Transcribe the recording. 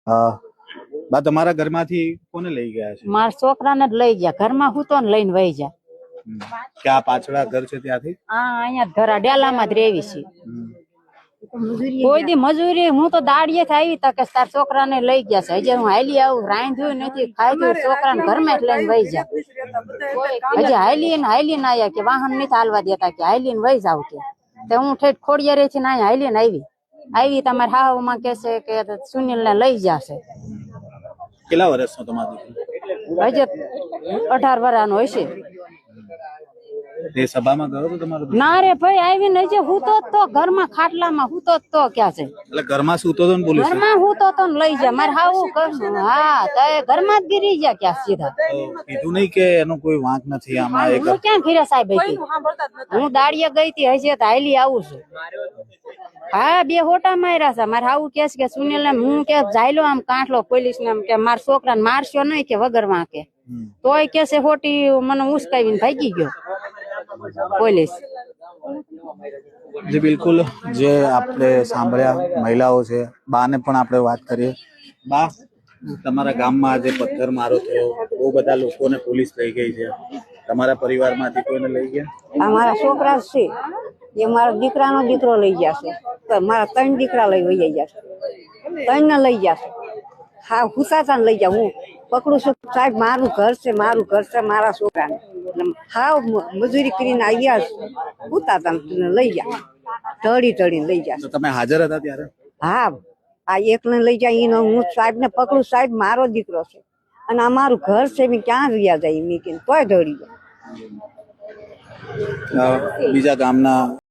બા તમારા ઘરમાંથી કોને લઈ ગયા છે? મારા છોકરાને જ લઈ ગયા, ઘરમાં હું તો લઈને વહી જા. ક્યાં પાછળ ઘર છે ત્યાંથી? અહીંયા ઘરા ડેલામાં જ રેવી છે. કોઈ દી મજૂરી હું તો દાડીએ આવી તો કે તાર છોકરાને લઈ ગયા છે. હજી હું હાલી આવું, રાંધ્યું નથી, ખાધું, છોકરાને ઘરમાં જ લઈને વહી જા. હજી હાલીને આયા કે વાહન નથી હાલવા દેતા, કે હાલીને વહી જાવ કે. તો હું ઠેઠ ખોડિયારે થી અહીંયા હાલીને આવી તમારા હાહુમાં કે છે કે સુનિલ ને લઈ જશે. કેટલા વર્ષનો તમારો? હજી 18 વર્ષનો હશે. તે સભામાં ગયો તો તમારો? ના રે ભાઈ, આવીને હજી હૂતો તો ઘરમાં ખાટલામાં હૂતો તો ક્યાં છે? એટલે ઘરમાં સૂતો તો ને પોલીસ? ઘરમાં હૂતો તો ને લઈ જા. મારે હાવું કહું હા તો ઘરમાં જ ગીરી ગયા ક્યાં સીધા. કીધું નહીં કે એનો કોઈ વાંક નથી આમાં? હું ક્યાં ઘીરા સાહેબ હતી, હું દાડીએ ગઈ હતી, હજી તો હાલી આવું છું. હા 2 હોટા માર્યા છે. મારે હાવું કે છે કે સુનિલ ને હું કે જાયલો આમ કાંઠલો પોલીસ ને કે મારા છોકરાને મારશો નહીં કે વગર વાંકે. તોય કે છે હોટી મને ઉસકાવીને ભાગી ગયો પોલીસ. જી બિલકુલ, જે આપણે સાંભળ્યા મહિલાઓ છે. બાને પણ આપણે વાત કરીએ. બા, તમારા ગામમાં આજે પથ્થર મારો થયો, બહુ બધા લોકોને પોલીસ લઈ ગઈ છે, તમારા પરિવારમાંથી કોઈને લઈ ગયા? આ મારા છોકરા છે, એ મારા દીકરાનો દીકરો લઈ જશે. મારા 3 દીકરા લઈ વહી ગયા છે, 3 ને લઈ જશે. હા હુસાતા લઈ જાવ. હું પકડું છું સાહેબ, મારું ઘર છે, મારું ઘર છે, મારા છોકરાને હા મજૂરી કરીને આવ્યા હુતાતા લઈ જા, ઢળીને લઈ જા. તમે હાજર હતા ત્યારે? હા, આ એકને લઈ જાય એનો હું સાહેબ ને પકડું. સાહેબ મારો દીકરો છે અને આ મારું ઘર છે, મેં ક્યાં રહ્યા જાય મેં તોય ઢળી જાય. બીજા ગામના